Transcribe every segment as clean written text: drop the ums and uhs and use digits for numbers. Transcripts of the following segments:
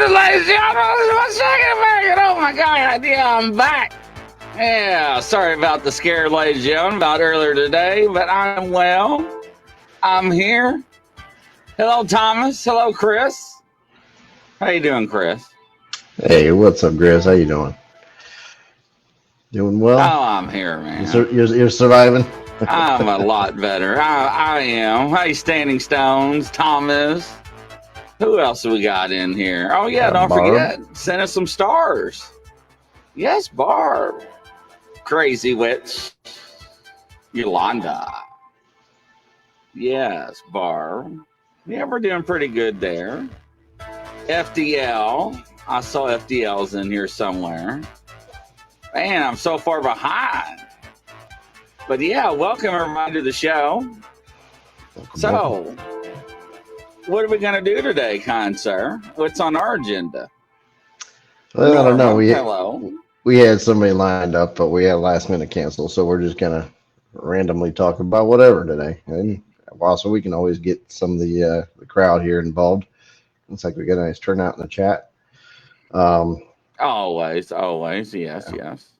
morning, ladies and gentlemen. One second, man. Oh my God, yeah, I'm back. Yeah, sorry about the scare, ladies and gentlemen, about earlier today, but I'm well. I'm here. Hello, Thomas. Hello, Chris. How you doing, Chris? Hey, what's up, Grizz? How you doing? Doing well? Oh, I'm here, You man. you're surviving? I'm a lot better. I am. Hey, Standing Stones, Thomas. Who else we got in here? Oh, yeah, Got don't Barb. forget, send us some stars. Yes, Barb. Crazy Witch. Yolanda. Yes, Barb. Yeah, we're doing pretty good there. FDL. I saw FDL's in here somewhere. Man, I'm so far behind. But yeah, welcome everybody to the show. So, what are we going to do today, kind sir? What's on our agenda? Well, I don't know. Norma, hello. We had somebody lined up, but we had last minute cancel, so we're just gonna randomly talk about whatever today. And also, we can always get some of the crowd here involved. Looks like we got a nice turnout in the chat. Always, yes, Yeah. yes.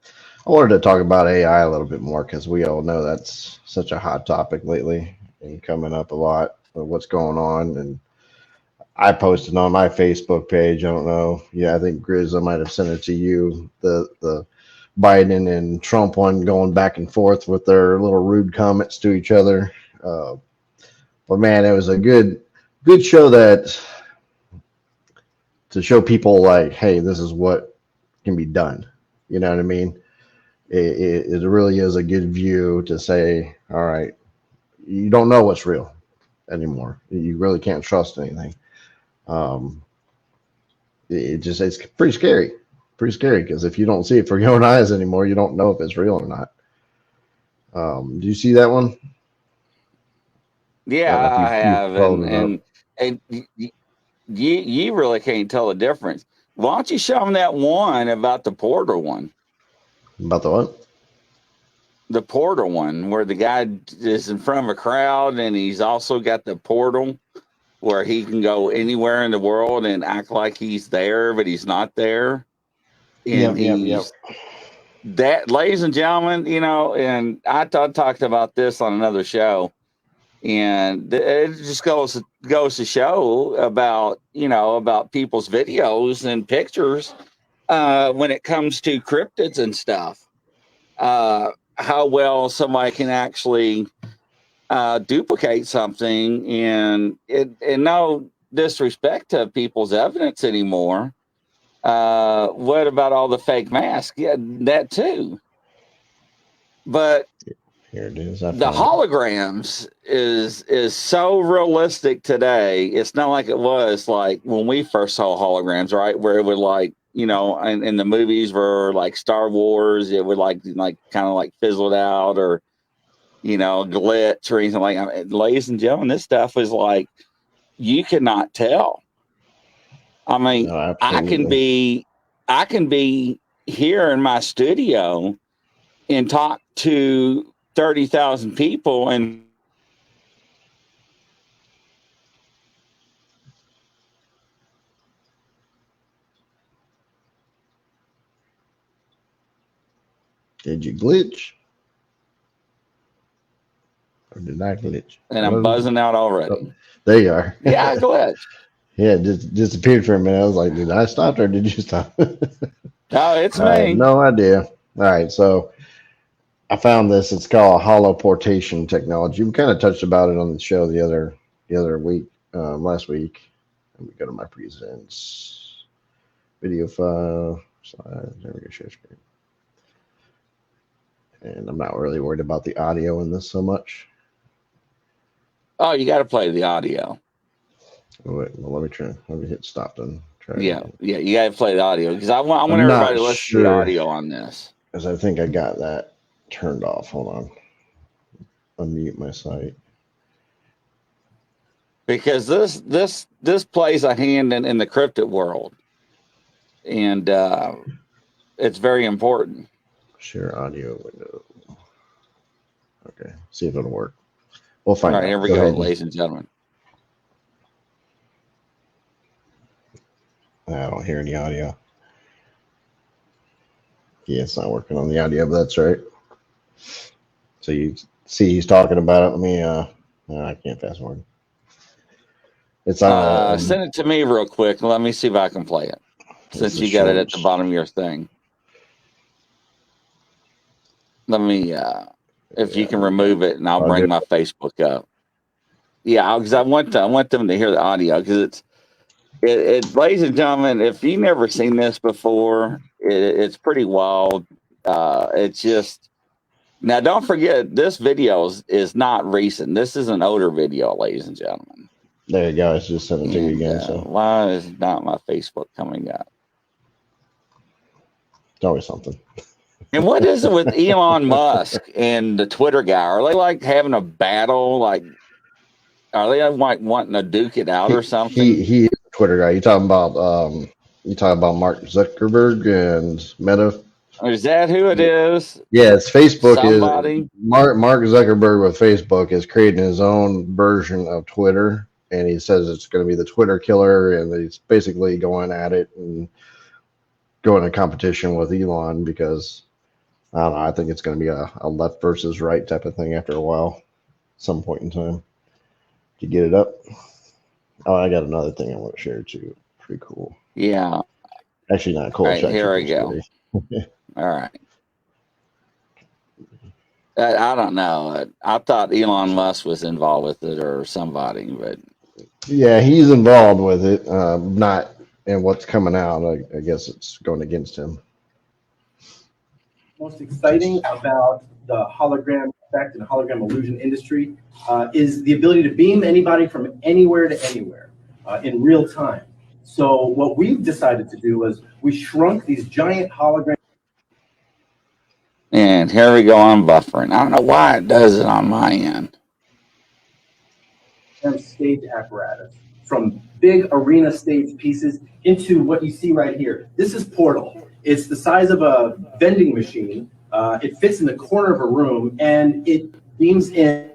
I wanted to talk about AI a little bit more because we all know that's such a hot topic lately and coming up a lot of what's going on. And I posted on my Facebook page. I don't know. Yeah, I think Grizz, I might have sent it to you. The Biden and Trump one going back and forth with their little rude comments to each other. Uh, but man, it was a good show that to show people like, hey, this is what can be done. You know what I mean? It really is a good view to say, all right, you don't know what's real anymore. You really can't trust anything. Um, it's pretty scary because if you don't see it for your own eyes anymore, you don't know if it's real or not. Do you see that one? I Yeah, don't know if I you have, followed it up. and you really can't tell the difference. Why don't you show them that one about the portal one? About the what? The portal one, where the guy is in front of a crowd and he's also got the portal where he can go anywhere in the world and act like he's there, but he's not there. And Yep. he's that, ladies and gentlemen, and talked about this on another show. And it just goes to show about about people's videos and pictures when it comes to cryptids and stuff. How well somebody can actually duplicate something, and no disrespect to people's evidence anymore. What about all the fake masks? Yeah, that too. But Here it is. I the found it. holograms is so realistic today. It's not like it was like when we first saw holograms, right? Where it would like, in the movies were like Star Wars, it would like kind of like fizzled out or glitch or anything like that. Ladies and gentlemen, this stuff is like you cannot tell. I mean, No, I can absolutely. be I can be here in my studio and talk to 30,000 people and Did you glitch or did I glitch? I'm Hello. buzzing out Oh, already. there you are. Yeah, glitch. Yeah, it just disappeared for a minute. I was like, did I stop or did you stop? Oh, it's I have me. no idea. All right, so I found this. It's called holoportation technology. We kind of touched about it on the show the other week, last week. Let me go to my presents, video file, slide. There we go, share screen. And I'm not really worried about the audio in this so much. Oh, you got to play the audio. Oh, wait, well, let me try. Let me hit stop and try it Yeah, again. yeah, you got to play the audio because I want I'm everybody not to listen to the sure audio on this because I think I got that turned off. Hold on, unmute my site. because this plays a hand in the cryptid world, and it's very important. Share audio window. Okay, see if it'll work. We'll All find right, here out. we Go go, ahead. ladies and gentlemen. I don't hear any audio. Yeah, it's not working on the audio, but that's right. So you see he's talking about it. Let me no, I can't fast forward. It's Send it to me real quick. Let me see if I can play it. Since you got it at the bottom of your thing. Let me if you can remove it, and I'll bring my Facebook up. Yeah, because I want them to hear the audio, because ladies and gentlemen, if you've never seen this before, it's pretty wild. It's just, now don't forget, this video is not recent. This is an older video, ladies and gentlemen. There you go. I just sent it to you again. So why is not my Facebook coming up? It's always something. And what is it with Elon Musk and the Twitter guy? Are they like having a battle? Like, are they like wanting to duke it out or something? He is a Twitter guy. You talking about Mark Zuckerberg and Meta? Is that who it is? Yeah, it's Facebook. Somebody? Is Mark Zuckerberg with Facebook is creating his own version of Twitter, and he says it's going to be the Twitter killer, and he's basically going at it and going in competition with Elon, because I don't know. I think it's going to be a left versus right type of thing after a while, some point in time. To get it up. Oh, I got another thing I want to share too. Pretty cool. Yeah. Actually, not cool. Right, here we go. All right. I don't know. I thought Elon Musk was involved with it or somebody, but yeah, he's involved with it. Not in what's coming out. I guess it's going against him. Most exciting about the hologram effect and hologram illusion industry is the ability to beam anybody from anywhere to anywhere in real time. So what we've decided to do was we shrunk these giant holograms. And here we go on buffering. I don't know why it does it on my end. Stage apparatus from big arena stage pieces into what you see right here. This is Portal. It's the size of a vending machine. It fits in the corner of a room, and it beams in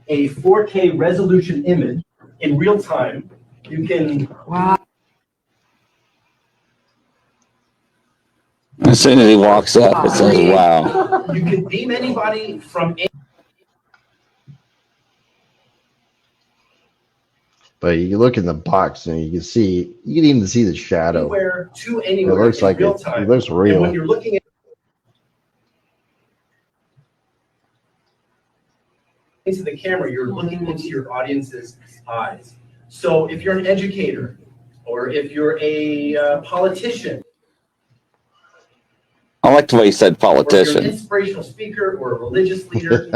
a 4K resolution image in real time. You can... Wow. As soon as he walks up, it says, wow. You can beam anybody from... But you look in the box and you can even see the shadow. Anywhere to anywhere. It looks like real time. It looks real. And when you're looking at into the camera, you're looking into your audience's eyes. So if you're an educator, or if you're a politician, I like the way he said politician. or you're an inspirational speaker or a religious leader,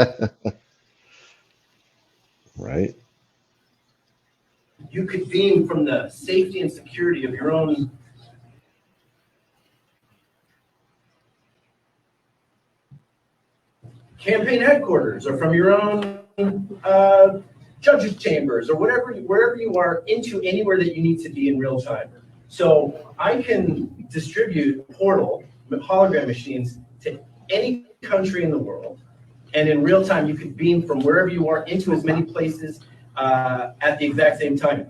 right? You could beam from the safety and security of your own campaign headquarters, or from your own judges' chambers, or wherever you are, into anywhere that you need to be in real time. So I can distribute Portal hologram machines to any country in the world, and in real time you could beam from wherever you are into as many places at the exact same time.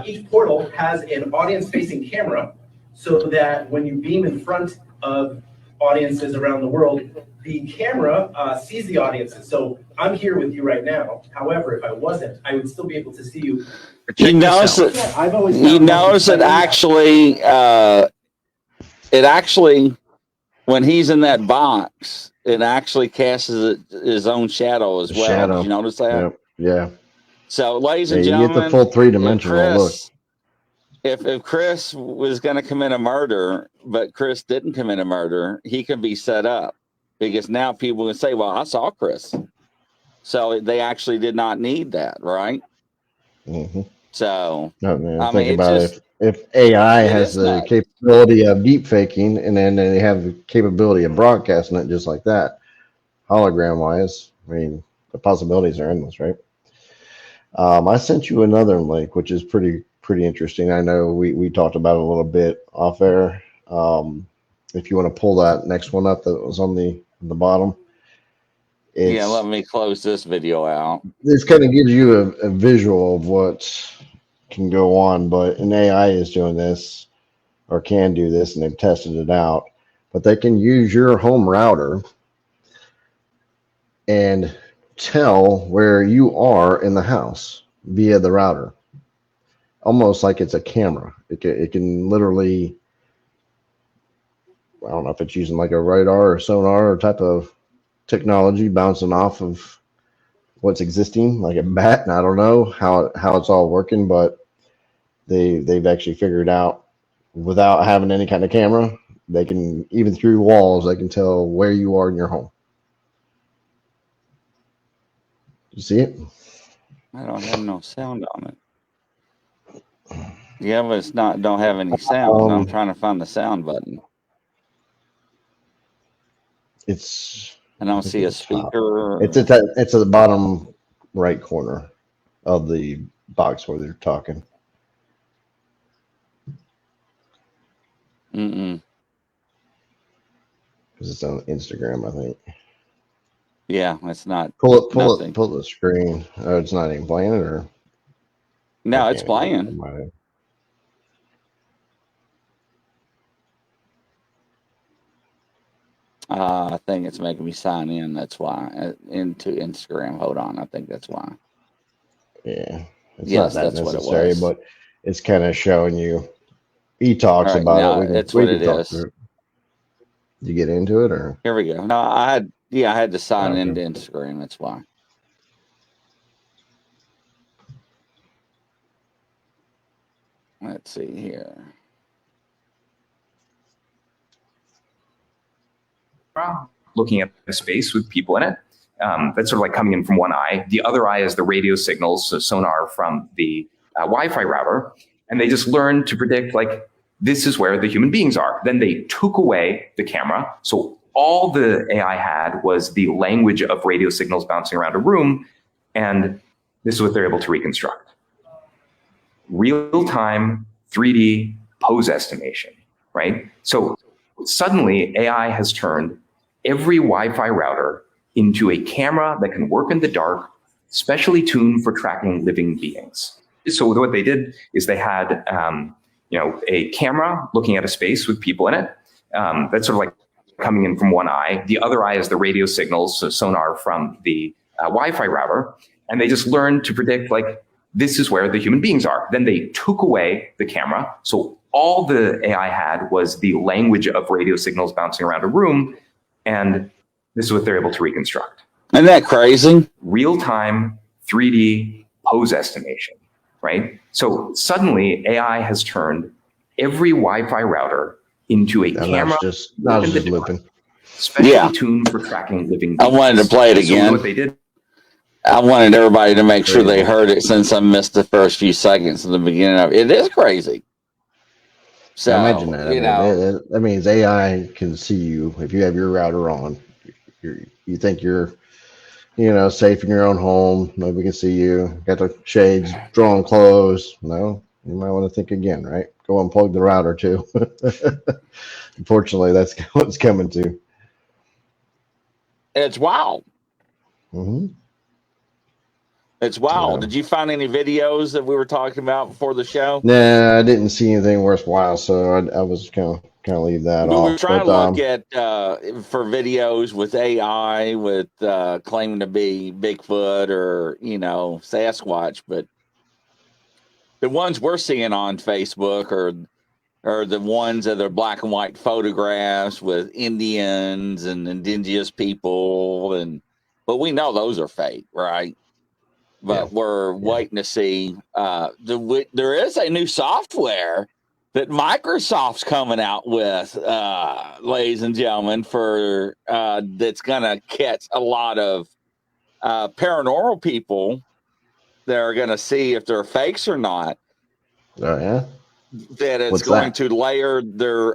Each portal has an audience-facing camera, so that when you beam in front of audiences around the world, the camera sees the audiences. So I'm here with you right now. However, if I wasn't, I would still be able to see you. You notice that actually, it actually, when he's in that box, it actually casts his own shadow as well. Shadow. Did you notice that? Yep. Yeah. So, ladies and gentlemen, you get the full three-dimensional look. If Chris was going to commit a murder, but Chris didn't commit a murder, he can be set up, because now people can say, well, I saw Chris. So they actually did not need that, right? Mm-hmm. So, think about it. If AI has the capability of deep faking, and then they have the capability of broadcasting it just like that, hologram wise, I mean, the possibilities are endless, right? I sent you another link, which is pretty interesting. I know we talked about it a little bit off air. If you want to pull that next one up that was on the bottom. Yeah, let me close this video out. This kind of gives you a visual of what can go on, but an AI is doing this. or can do this, and they've tested it out. But they can use your home router and tell where you are in the house via the router, almost like it's a camera. It can literally, I don't know if it's using like a radar or sonar or type of technology bouncing off of what's existing, like a bat. And I don't know how it's all working, but they've actually figured out without having any kind of camera, they can, even through walls, they can tell where you are in your home. You see it? I don't have no sound on it. Yeah, but it's not. Don't have any sound. I'm trying to find the sound button. I don't see a speaker. It's at the bottom right corner of the box where they're talking. Mm-mm. Because it's on Instagram, I think. Yeah, it's not. Pull the screen. Oh, it's not even playing it, or no, it's playing. I think it's making me sign in. That's why into Instagram. Hold on, I think that's why. Yeah, it's yes, not that that's necessary, what it was. but it's kind of showing you. He talks about it. It's what it is. Did you get into it, or here we go? No, I had to sign into Instagram. That's why. Let's see here. Looking at a space with people in it. That's sort of like coming in from one eye. The other eye is the radio signals, so sonar from the Wi-Fi router. And they just learned to predict, like, this is where the human beings are. Then they took away the camera. So all the AI had was the language of radio signals bouncing around a room. And this is what they're able to reconstruct. Real-time 3D pose estimation, right? So suddenly AI has turned every Wi-Fi router into a camera that can work in the dark, specially tuned for tracking living beings. So what they did is they had a camera looking at a space with people in it. That's sort of like coming in from one eye. The other eye is the radio signals, so sonar from the Wi-Fi router. And they just learned to predict, like, this is where the human beings are. Then they took away the camera. So all the AI had was the language of radio signals bouncing around a room. And this is what they're able to reconstruct. Isn't that crazy? Real-time 3D pose estimation, right? So suddenly AI has turned every Wi-Fi router into a camera. Not just looping. Specially tuned for tracking living beings. I wanted to play it again. So what they did. I wanted everybody to make sure they heard it, since I missed the first few seconds at the beginning of it. It is crazy. So, imagine that. That means AI can see you if you have your router on. You think you're, safe in your own home. Nobody can see you. Got the shades drawn closed. No, you might want to think again, right? Go unplug the router too. Unfortunately, that's what it's coming to. It's wild. Mm-hmm. It's wild. Did you find any videos that we were talking about before the show? Nah, I didn't see anything worthwhile, so I was kind of leave that off. We were trying to look at for videos with AI with claiming to be Bigfoot or Sasquatch, but the ones we're seeing on Facebook are the ones that are black and white photographs with Indians and indigenous people, but we know those are fake, right? But we're waiting to see. There is a new software that Microsoft's coming out with, ladies and gentlemen, for that's going to catch a lot of paranormal people. They're going to see if they're fakes or not. Oh yeah. That it's going to layer their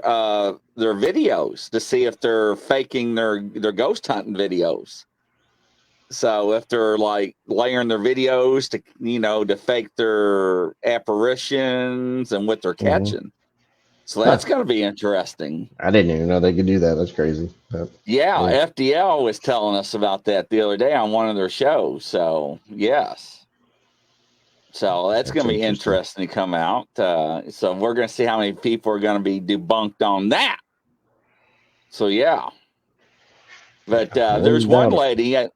videos to see if they're faking their ghost hunting videos. So if they're like layering their videos to fake their apparitions and what they're catching. So that's going to be interesting. I didn't even know they could do that. That's crazy. FDL was telling us about that the other day on one of their shows. So yes. So that's going to be interesting to come out. So we're going to see how many people are going to be debunked on that. So, yeah. But there's one lady, I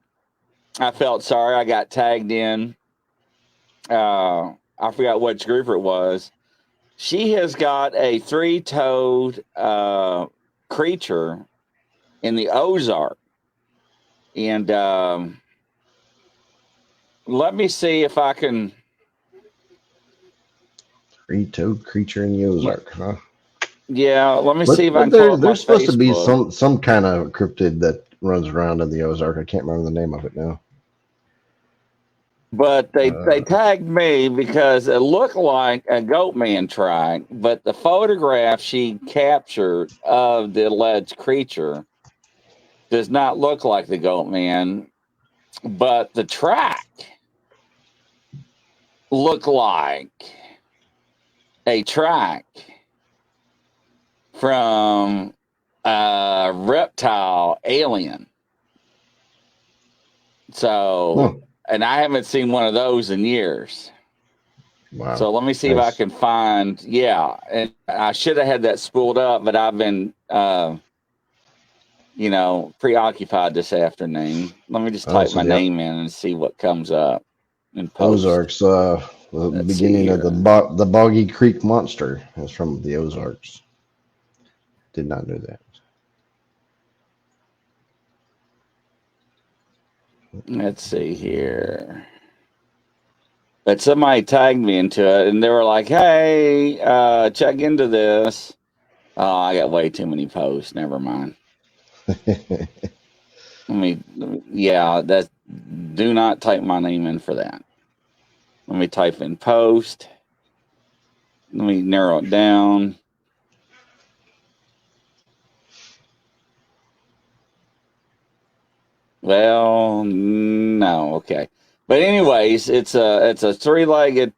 felt sorry. I got tagged in. I forgot which group it was. She has got a 3-toed creature in the Ozark. And let me see if I can. 3-toed creature in the Ozark, huh? Yeah, let me see if I can there, pull up my there's supposed to be Facebook. some kind of cryptid that runs around in the Ozark. I can't remember the name of it now. But they tagged me because it looked like a goat man track, but the photograph she captured of the alleged creature does not look like the goat man, but the track looked like a track from a reptile alien. So, and I haven't seen one of those in years. Wow. So let me see if I can find. Yeah, and I should have had that spooled up, but I've been, preoccupied this afternoon. Let me just type my name in and see what comes up in post. Ozarks. The beginning of the Boggy Creek Monster is from the Ozarks. Did not know that. Let's see here. But somebody tagged me into it, and they were like, "Hey, check into this." Oh, I got way too many posts. Never mind. Do not type my name in for that. Let me type in post. Let me narrow it down. Well, no, okay. But anyways, it's a 3-legged.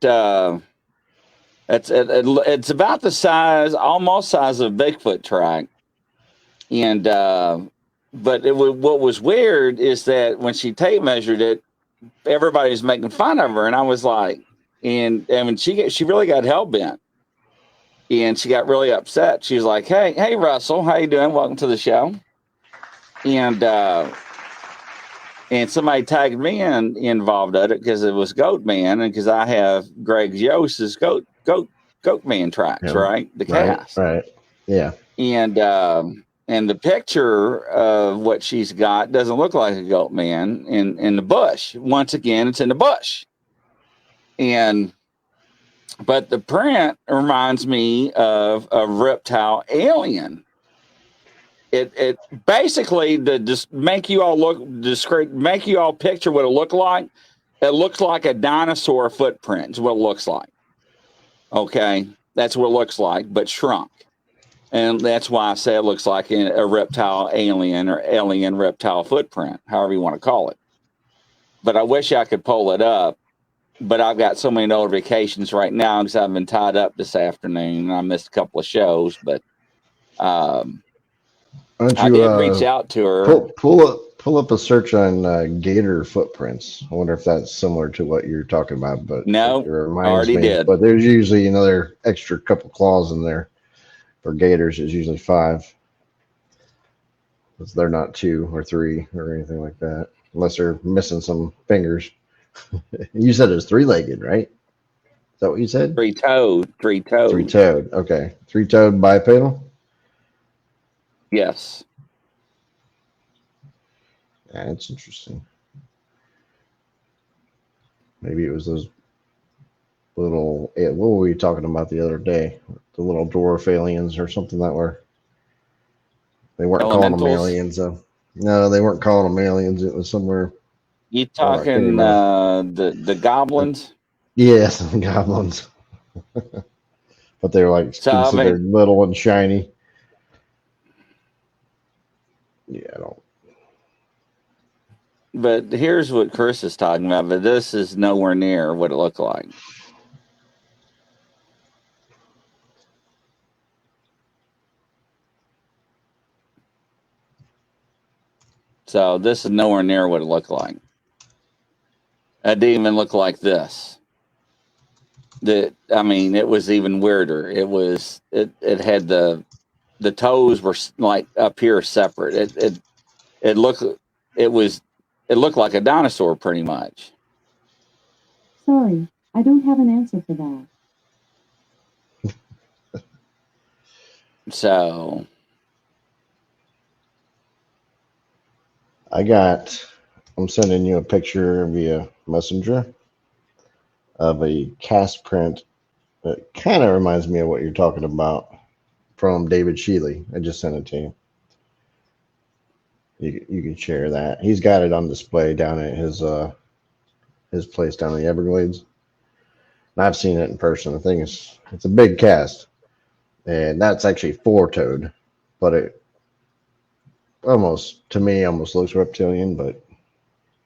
It's about the size, almost size of a Bigfoot track, and but what was weird is that when she tape measured it, everybody was making fun of her, and I was like, and I mean, she really got hell bent, and she got really upset. She was like, "Hey, Russell, how you doing? Welcome to the show." And somebody tagged me involved in it because it was Goat Man, and because I have Greg Yost's Goat Man tracks, right? The cast, right, yeah. And the picture of what she's got doesn't look like a goat man in the bush. Once again, it's in the bush, but the print reminds me of a reptile alien. It basically to just make you all picture what it looked like. It looks like a dinosaur footprint is what it looks like. Okay, that's what it looks like, but shrunk. And that's why I say it looks like a reptile alien or alien reptile footprint, however you want to call it. But I wish I could pull it up. But I've got so many notifications right now because I've been tied up this afternoon. I missed a couple of shows, but I did reach out to her. Pull up a search on gator footprints. I wonder if that's similar to what you're talking about. But no, it reminds already me. did. But there's usually another extra couple claws in there. For gators, it's usually 5. Because they're not 2 or 3 or anything like that, unless they're missing some fingers. You said it was 3-legged, right? Is that what you said? 3-toed. 3-toed. Okay. 3-toed bipedal? Yes. Yeah, that's interesting. Maybe it was those little, what were we talking about the other day? The little dwarf aliens or something that were, they weren't calling them aliens though. No, they weren't calling them aliens. It was somewhere. You talking the goblins? Yes, goblins. But they were like considered little and shiny. Yeah, I don't. But here's what Chris is talking about, but this is nowhere near what it looked like. So this is nowhere near what it looked like. It didn't even look like this. I mean, it was even weirder. It had the toes were like up here separate. It looked it was it looked like a dinosaur pretty much. Sorry, I don't have an answer for that. So I'm sending you a picture via Messenger of a cast print that kind of reminds me of what you're talking about from David Shealy. I just sent it to you. You can share that. He's got it on display down at his place down in the Everglades. And I've seen it in person. The thing is, it's a big cast, and that's actually four-toed, but it almost, to me, almost looks reptilian, but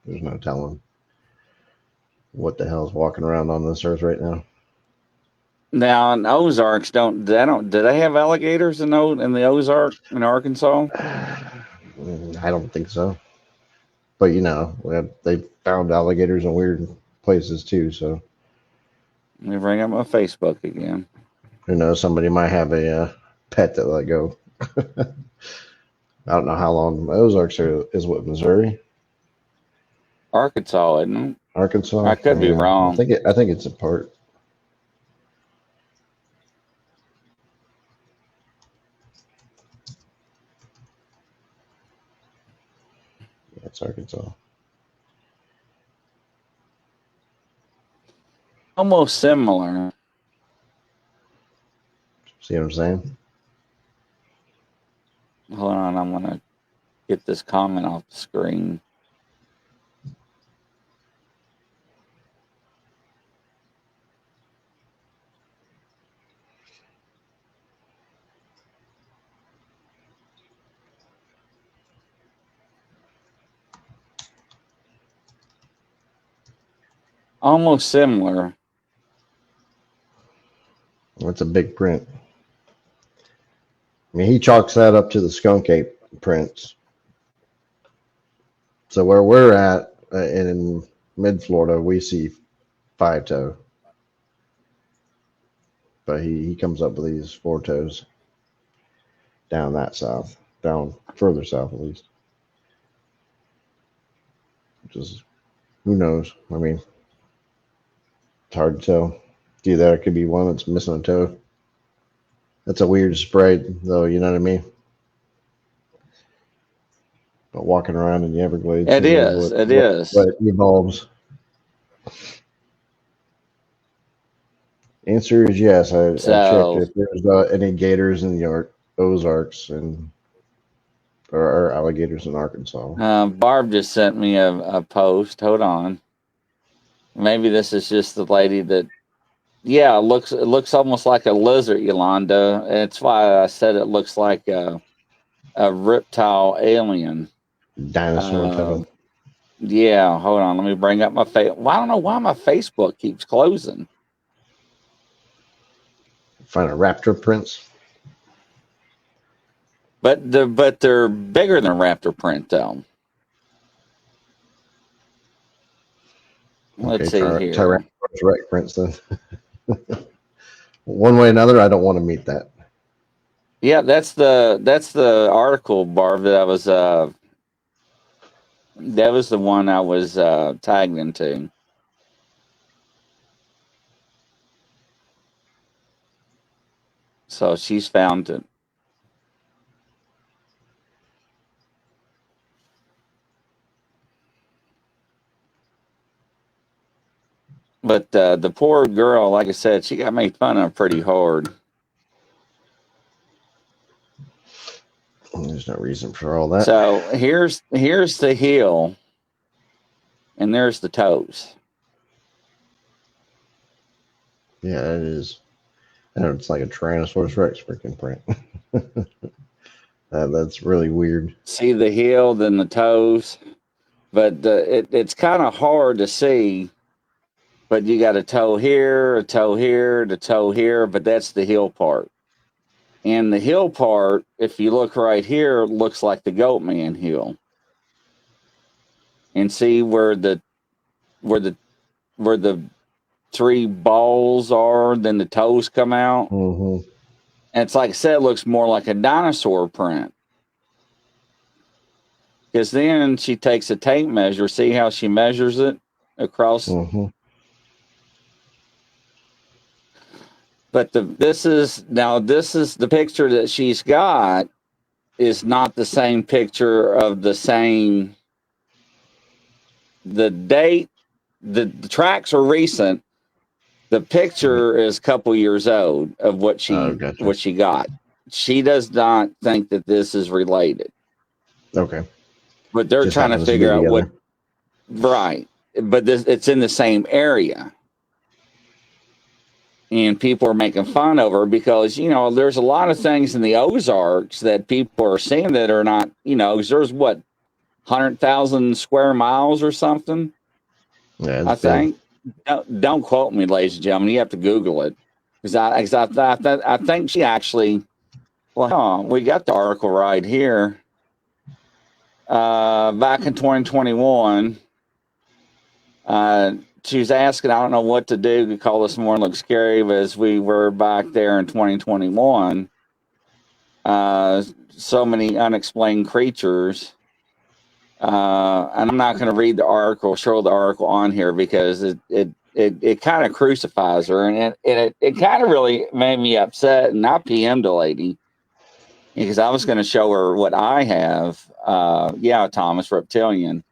there's no telling what the hell's walking around on this earth right now. now in Ozarks, do they have alligators in the Ozark in Arkansas? I don't think so. But they found alligators in weird places too. So Let me bring up my Facebook again. who knows? Somebody might have a pet that let go. I don't know how long. Ozarks is what, Missouri, Arkansas, isn't it? Arkansas. I could be wrong. I think it's a part. Yeah, it's Arkansas. Almost similar. See what I'm saying? Hold on, I'm gonna get this comment off the screen. Almost similar. That's a big print. I mean, he chalks that up to the skunk ape prints. So where we're at in mid Florida, we see five toe, but he comes up with these four toes down further south at least. Which is, who knows? I mean, it's hard to tell. Either it could be one that's missing a toe. That's a weird sprite, though. You know what I mean? But walking around in the Everglades, It is. what evolves. Answer is yes. I checked if there's any gators in the Ozarks or alligators in Arkansas. Barb just sent me a post. Hold on. Maybe this is just the lady that. Yeah, it looks almost like a lizard, Yolanda. That's why I said it looks like a reptile alien. Dinosaur toe. Yeah, hold on. Let me bring up my face. Well, I don't know why my Facebook keeps closing. Find a raptor prints. But they're bigger than raptor print though. Let's see here. Tyrannosaurus Rex prints then. One way or another, I don't want to meet that. Yeah, that's the article, Barb, that was the one I was tagged into. So she's found it. But the poor girl, like I said, she got made fun of pretty hard. There's no reason for all that. So here's the heel, and there's the toes. Yeah, it is. And it's like a Tyrannosaurus Rex freaking print. That's really weird. See the heel, then the toes, but it's kind of hard to see. But you got a toe here, a toe here, the toe here, but that's the heel part. And the heel part, if you look right here, looks like the goat man heel. And see where the three balls are, then the toes come out. Mm-hmm. And it's like I said, it looks more like a dinosaur print. Because then she takes a tape measure, see how she measures it across. Mm-hmm. But this is the picture that she's got is not the same picture of the same. The date, the tracks are recent. The picture is a couple years old of what she got. She does not think that this is related. Okay. But they're Just trying to happens to be figure out what. together. Right. But it's in the same area. And people are making fun of her because, there's a lot of things in the Ozarks that people are seeing that are not, there's 100,000 square miles or something. Yeah, I think. Don't quote me, ladies and gentlemen. You have to Google it. Because I think she actually, we got the article right here. Back in 2021, she was asking, I don't know what to do. The call this morning looked scary, but as we were back there in 2021, so many unexplained creatures. And I'm not going to read the article, show the article on here because it kind of crucifies her, and it kind of really made me upset. And I PM'd a lady because I was going to show her what I have. Thomas, reptilian.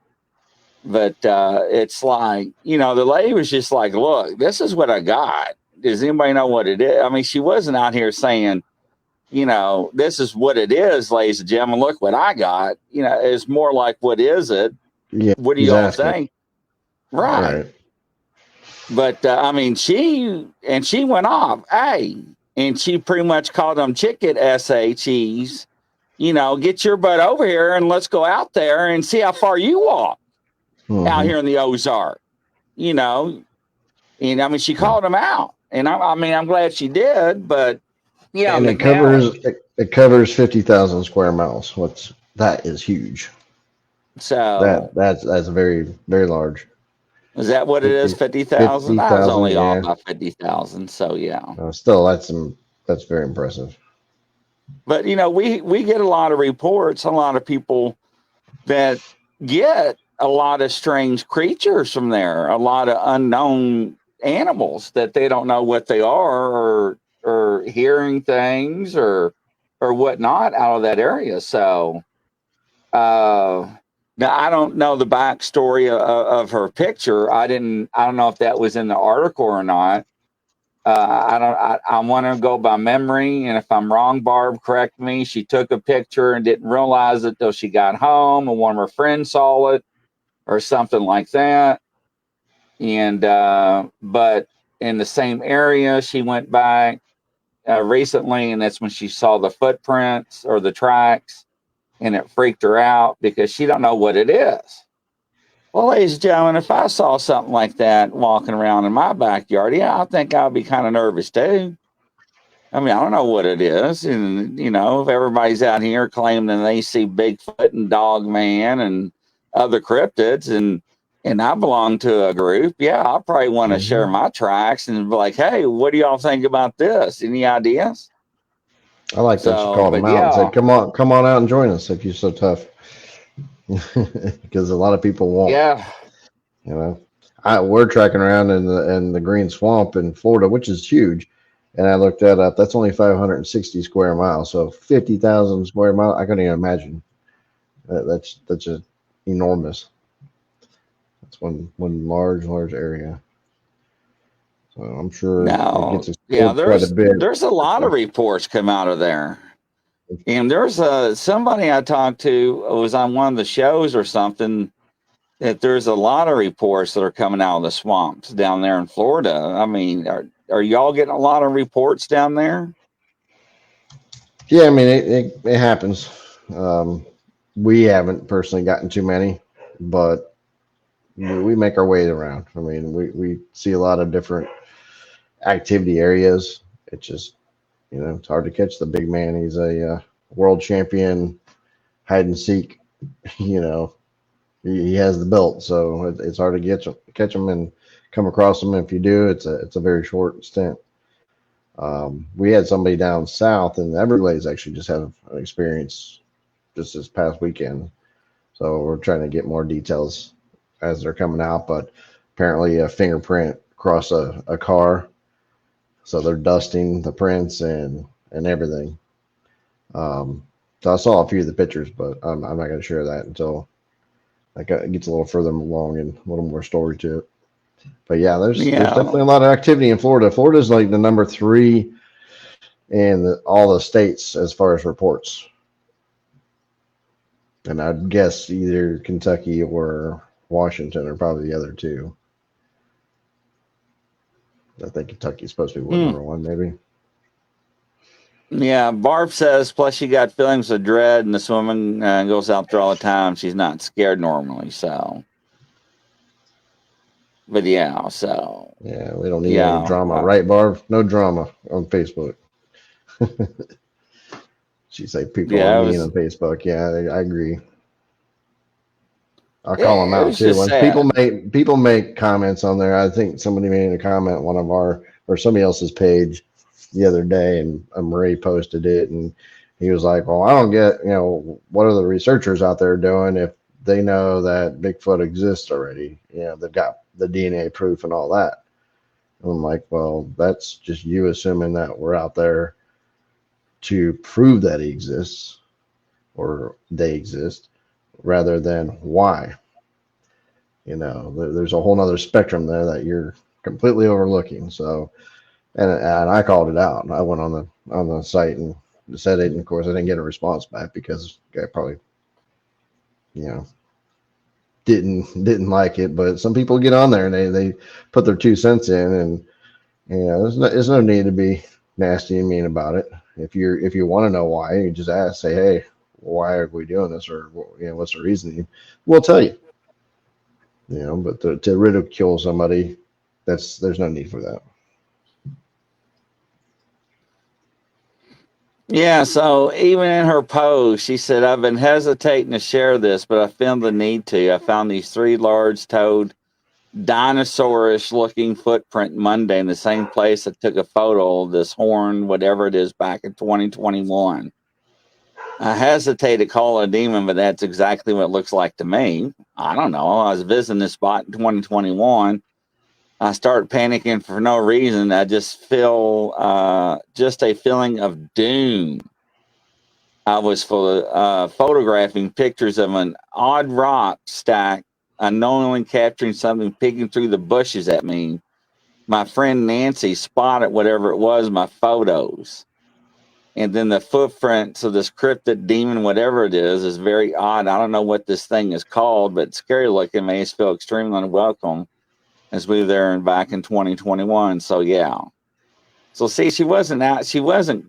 But it's like, the lady was just like, look, this is what I got. Does anybody know what it is? I mean, she wasn't out here saying, this is what it is, ladies and gentlemen. Look what I got. It's more like, what is it? Yeah. What do y'all think? Right. But she went off. Hey, and she pretty much called them chicken SHEs. Get your butt over here and let's go out there and see how far you walk. Mm-hmm. Out here in the Ozark, and she called them out, and I'm glad she did, but and it covers 50,000 square miles. That is huge. So that's very, very large. Is that what it is? 50,000? I was only off by 50,000. So yeah. Still, that's very impressive. But we get a lot of reports, a lot of people that get a lot of strange creatures from there, a lot of unknown animals that they don't know what they are, or hearing things or whatnot out of that area. So now I don't know the backstory of her picture. I don't know if that was in the article or not. I want to go by memory, and if I'm wrong, Barb, correct me. She took a picture and didn't realize it till she got home, and one of her friends saw it, or something like that. And but in the same area, she went by recently, and that's when she saw the footprints or the tracks, and it freaked her out because she don't know what it is. Well, ladies and gentlemen, if I saw something like that walking around in my backyard, I think I'd be kind of nervous too. I mean, I don't know what it is. And, if everybody's out here claiming they see Bigfoot and Dogman and other cryptids, and I belong to a group, I'll probably want to share my tracks and be like, hey, what do y'all think about this? Any ideas? I like that you called them out and said, come on out and join us if you're so tough. Because a lot of people won't. Yeah. We're tracking around in the Green Swamp in Florida, which is huge. And I looked that up. That's only 560 square miles. So 50,000 square miles. I couldn't even imagine. That's just enormous. That's one large area. So I'm sure it gets explored quite a bit. There's a lot of reports come out of there. And there's somebody I talked to was on one of the shows or something, that there's a lot of reports that are coming out of the swamps down there in Florida. I mean, are y'all getting a lot of reports down there? Yeah, I mean, it happens. We haven't personally gotten too many, but we make our way around. I mean, we see a lot of different activity areas. It's just, it's hard to catch the big man. He's a world champion hide and seek. He has the belt, so it's hard to catch him and come across them. If you do, it's a very short stint. We had somebody down south in the Everglades actually just have an experience just this past weekend. So we're trying to get more details as they're coming out, but apparently a fingerprint across a car. So they're dusting the prints and everything. So I saw a few of the pictures, but I'm not going to share that until it gets a little further along and a little more story to it. But yeah, there's definitely a lot of activity in Florida. Florida's like the number 3 in all the states as far as reports. And I'd guess either Kentucky or Washington are probably the other 2. I think Kentucky's supposed to be number 1, maybe. Yeah, Barb says, plus she got feelings of dread, and this woman goes out there all the time. She's not scared normally, so. But yeah, so. Yeah, we don't need any drama, right, Barb? No drama on Facebook. She's like, people are mean on Facebook. Yeah, I agree. I'll call them out too. When people make comments on there, I think somebody made a comment on one of our or somebody else's page the other day, and Marie posted it, and he was like, "Well, I don't get, what are the researchers out there doing if they know that Bigfoot exists already? They've got the DNA proof and all that." And I'm like, "Well, that's just you assuming that we're out there to prove that he exists or they exist, rather than why." There's a whole nother spectrum there that you're completely overlooking. So, and I called it out. I went on the site and said it, and of course I didn't get a response back because the guy probably, didn't like it. But some people get on there and they put their 2 cents in, and there's no need to be nasty and mean about it. If you want to know why, you just ask, say, "Hey, why are we doing this?" Or what's the reasoning? We'll tell you. But to ridicule somebody, there's no need for that. Yeah, so even in her post, she said, "I've been hesitating to share this, but I feel the need to. I found these 3 large-toed, dinosaurish looking footprint Monday in the same place I took a photo of this horn, whatever it is, back in 2021. I hesitate to call it a demon, but that's exactly what it looks like to me. I don't know. I was visiting this spot in 2021. I started panicking for no reason. I just feel just a feeling of doom. I was photographing pictures of an odd rock stack, unknowingly capturing something peeking through the bushes at me. My friend Nancy spotted whatever it was in my photos. And then the footprints of this cryptid demon, whatever it is very odd. I don't know what this thing is called, but it's scary looking. Made us feel extremely unwelcome as we were there and back in 2021. So yeah. So see, she wasn't out. She wasn't,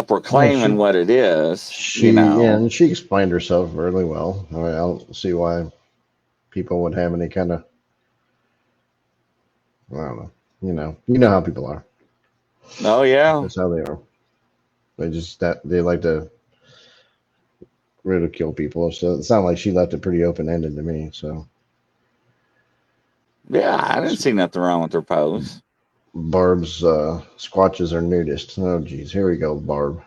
proclaiming what it is. Yeah, and she explained herself really well. I don't see why people would have any kind of, I don't know. You know how people are. Oh yeah, that's how they are. They like to ridicule people. So it sounded like she left it pretty open ended to me. So yeah, I didn't see nothing wrong with her post. Barb's squatches are nudist. Oh geez, here we go, Barb.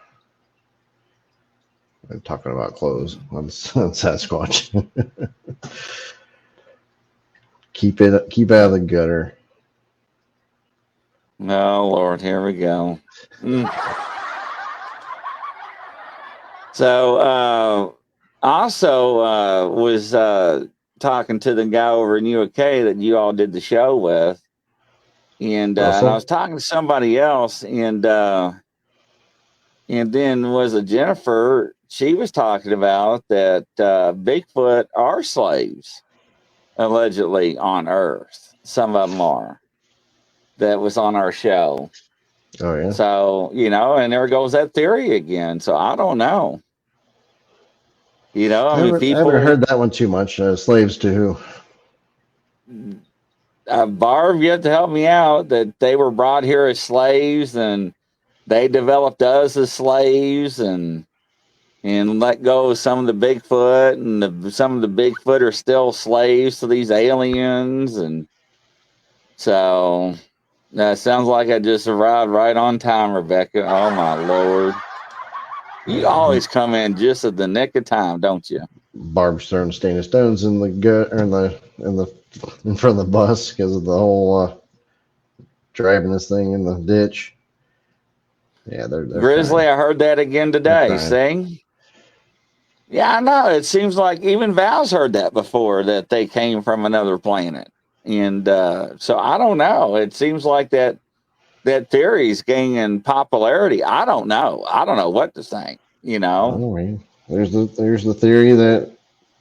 I'm talking about clothes on Sasquatch. keep out of the gutter. Oh Lord, here we go. So also was talking to the guy over in UK that you all did the show with, and I was talking to somebody else, and then was a Jennifer. She was talking about that Bigfoot are slaves, allegedly, on Earth. Some of them are. That was on our show. Oh yeah. So and there goes that theory again. So I don't know. I haven't heard that one too much. Slaves to who? Barb, you have to help me out. That they were brought here as slaves, and they developed us as slaves, and and let go of some of the Bigfoot, and some of the Bigfoot are still slaves to these aliens. And so that sounds like I just arrived right on time, Rebecca. Oh my Lord. You always come in just at the nick of time, don't you? Barb's throwing stainless stones in the gut or in front of the bus because of the whole driving this thing in the ditch. Yeah, they're Grizzly, trying. I heard that again They're today. trying. See? Yeah, I know. It seems like even Val's heard that before, that they came from another planet. And so I don't know. It seems like that theory is gaining popularity. I don't know. I don't know what to think, you know. Well, I mean, there's the theory that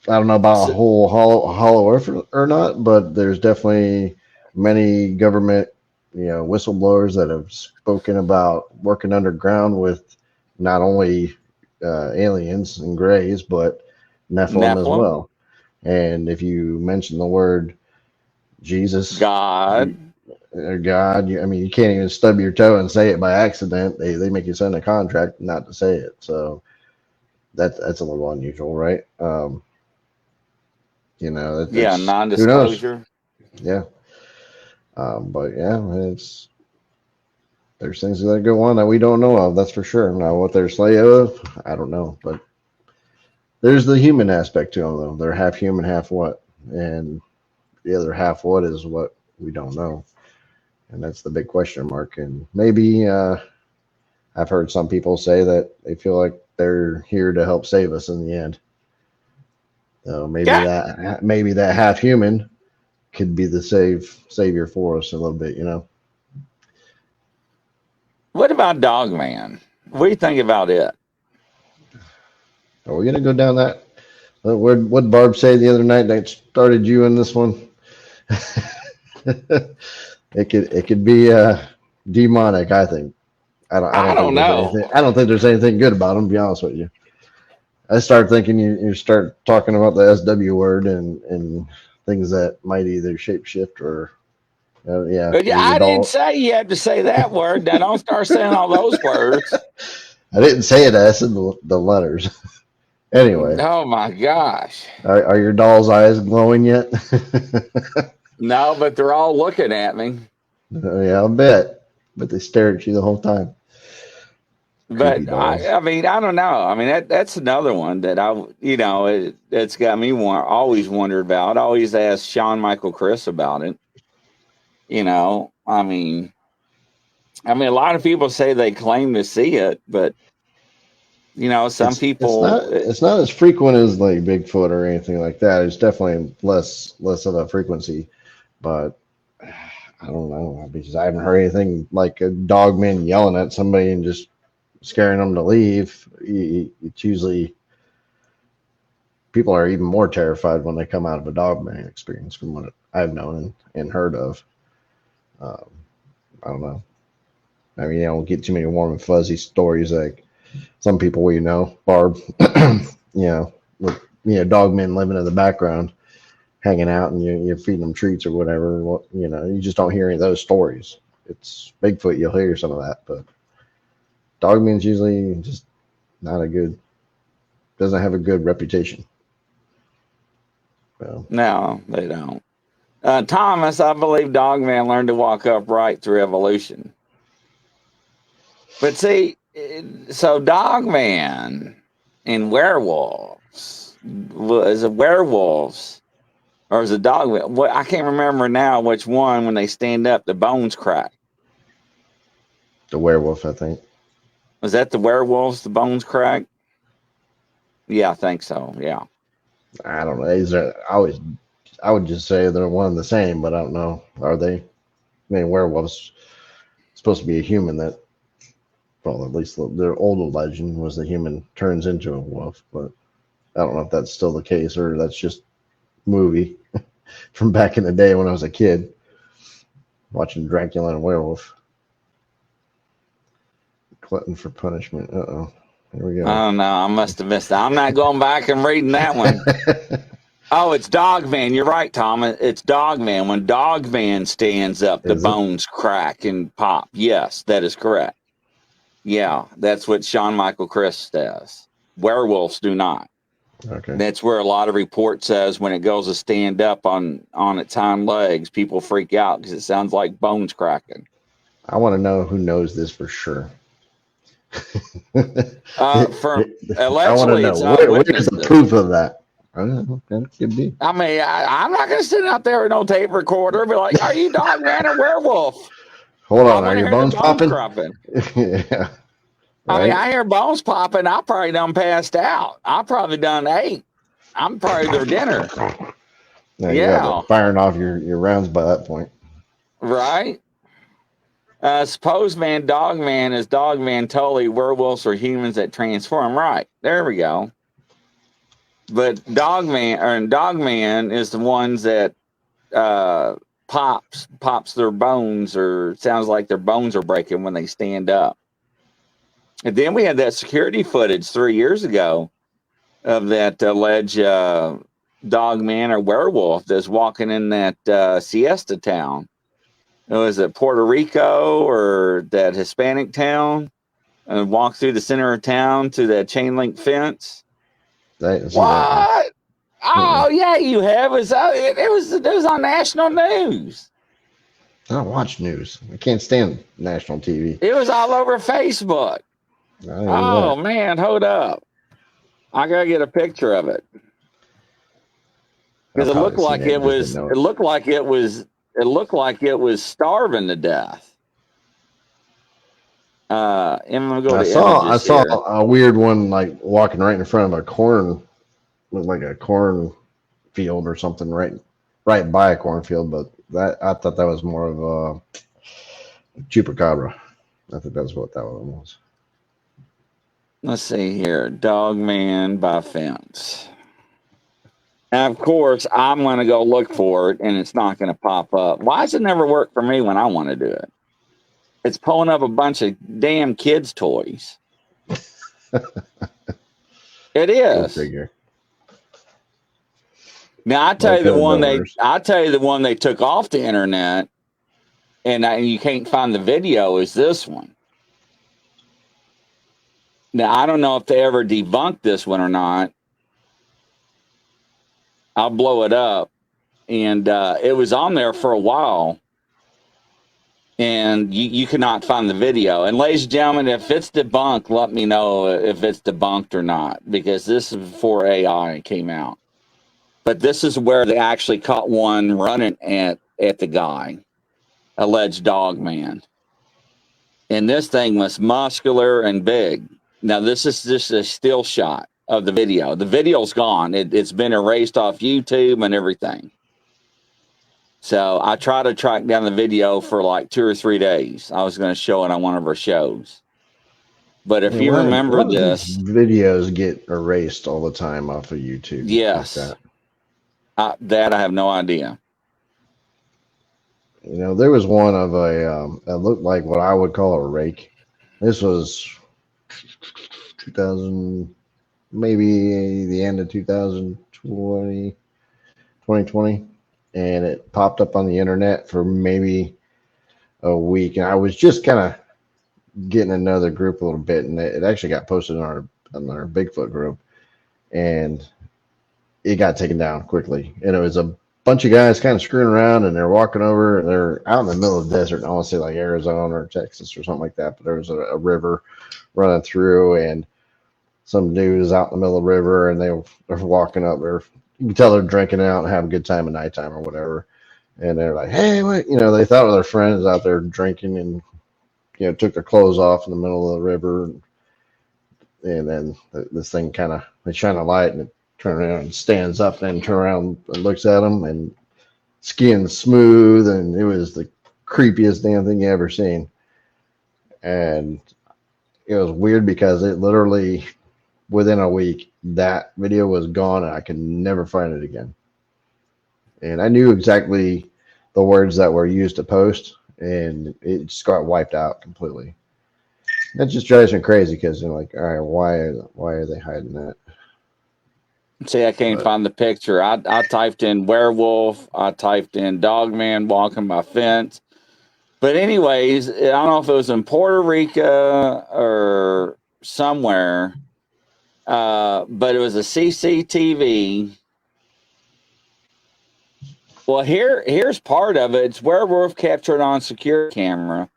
I don't know about a So, whole hollow earth or not, but there's definitely many government, whistleblowers that have spoken about working underground with not only aliens and grays, but Nephilim as Nephilim, well. And if you mention the word Jesus God. or God, I mean, you can't even stub your toe and say it by accident. They make you sign a contract not to say it. So that's a little unusual, right? Yeah, That's who knows? non-disclosure. Yeah. But yeah, there's things that go on that we don't know of. That's for sure. Now, what they're slave of, I don't know. But there's the human aspect to them, though. They're half human, half what, and the other half what is what we don't know, and that's the big question mark. And maybe I've heard some people say that they feel like they're here to help save us in the end. So Yeah. maybe that half human could be the savior for us a little bit, What about Dogman? What do you think about it? Are we gonna go down that? What did Barb say the other night that started you in this one? it could be demonic. I think. I I don't think don't there's know. anything. I don't think there's anything good about them. To be honest with you, I start thinking you start talking about the SW word and things that might either shapeshift or But yeah, your I didn't doll. say you had to say that word. Now don't start saying all those words. I didn't say it. I said the letters. Anyway, Oh my gosh. are your doll's eyes glowing yet? No, but they're all looking at me. Yeah, I'll bet. But they stare at you the whole time. Creepy But dolls. I mean, I don't know. I mean, that's another one that it's got me always wondered about. I always ask Sean Michael Chris about it. A lot of people say they claim to see it, but some It's not people, it's not as frequent as like Bigfoot or anything like that. It's definitely less of a frequency, but I don't know because I haven't heard anything like a dog man yelling at somebody and just scaring them to leave. It's usually people are even more terrified when they come out of a dog man experience from what I've known and heard of. Um, I don't know. I mean, you don't get too many warm and fuzzy stories like some people Barb, with dogmen living in the background, hanging out, and you're feeding them treats or whatever. You just don't hear any of those stories. It's Bigfoot, you'll hear some of that, but dogmen's usually just not a good, doesn't have a good reputation. So, no, they don't. Thomas, I believe Dogman learned to walk upright through evolution. But see, so Dogman and werewolves, is it werewolves or is it Dogman? What, I can't remember now which one. When they stand up, the bones crack. the werewolf, I think. Was that the werewolves? The bones crack? Yeah, I think so. Yeah. I don't know. I would just say they're one and the same, but I don't know. Are they? I mean, werewolves supposed to be a human that, well, at least their old legend was the human turns into a wolf, but I don't know if that's still the case or that's just movie from back in the day when I was a kid watching Dracula and Werewolf. Glutton for punishment. Uh-oh. Here we I go. don't know. I must have missed that. I'm not going back and reading that one. Oh, it's Dogman. You're right, Tom. It's Dogman. When Dogman stands up, the Is it? bones crack and pop. Yes, that is correct. Yeah, that's what Sean Michael Chris says. Werewolves do not. Okay. That's where a lot of report says when it goes to stand up on its hind legs, people freak out because it sounds like bones cracking. I want to know who knows this for sure. From I want to allegedly, know it's where's the eyewitnesses. proof of that. I don't know. That could be. I mean, I'm not going to sit out there with no tape recorder and be like, "Are you dog man or werewolf?" Hold I on, want are to your hear the bones bones popping? cropping. Yeah, I mean, right. I hear bones popping. I probably done passed out. I probably done ate. I'm probably their dinner. Now you got Yeah, to firing off your rounds by that point. right. Suppose man, dog man is dog man totally werewolves or humans that transform. Right. There we go. But dog man is the ones that pops their bones, or sounds like their bones are breaking when they stand up. And then we had that security footage 3 years ago of that alleged dog man or werewolf that's walking in that siesta town. Was it Puerto Rico or that Hispanic town? And walked through the center of town to that chain link fence. I didn't see that one. What? Oh yeah, you have. It was on national news. I don't watch news. I can't stand national TV. It was all over Facebook. I don't even Oh that. man, hold up! I gotta get a picture of it because I've it looked probably seen like it. it Just was. didn't know It it. looked like it was. It looked like it was starving to death. And I'm gonna go I to saw images here. a weird one like walking right in front of a corn, looked like a corn field or something right by a cornfield. But that I thought that was more of a chupacabra. I think that's what that one was. Let's see here. Dog man by fence. And of course, I'm going to go look for it, and it's not going to pop up. Why does it never work for me when I want to do it? It's pulling up a bunch of damn kids' toys. It Go is. figure. Now I tell No you the code, one no they orders. I tell you the one they took off the internet, and you can't find the video is this one. Now I don't know if they ever debunked this one or not. I'll blow it up, and it was on there for a while. And you cannot find the video. And ladies and gentlemen, if it's debunked, let me know if it's debunked or not, because this is before AI came out. But this is where they actually caught one running at the guy, alleged dog man. And this thing was muscular and big. Now, this is just a still shot of the video. The video's gone. It's been erased off YouTube and everything. So I tried to track down the video for like 2 or 3 days. I was going to show it on one of our shows. But if Yeah, you remember why do these this, videos get erased all the time off of YouTube? yes, Like that. that I have no idea. You know, there was one of that looked like what I would call a rake. This was 2000, maybe the end of 2020, 2020, and it popped up on the internet for maybe a week. And I was just kind of getting to know the group a little bit, and it actually got posted on our Bigfoot group, and it got taken down quickly. And it was a bunch of guys kind of screwing around, and they're walking over, and they're out in the middle of the desert. I want to say like Arizona or Texas or something like that, but there was a river running through, and some dude is out in the middle of the river, and they're walking up there. You can tell they're drinking out and having a good time at nighttime or whatever. And they're like, hey, what? You know, they thought of their friends out there drinking, and took their clothes off in the middle of the river. And then this thing they shine a light, and it turns around and stands up, and then turn around and looks at them, and skin smooth, and it was the creepiest damn thing you ever seen. And it was weird because it literally, within a week, that video was gone, and I could never find it again. And I knew exactly the words that were used to post, and it just got wiped out completely. That just drives me crazy because they're like, all right, why are they hiding that? See, I can't find the picture. I typed in werewolf. I typed in dog man walking by fence. But anyways, I don't know if it was in Puerto Rico or somewhere. but it was a CCTV. Well, here's part of it. It's werewolf captured on security camera.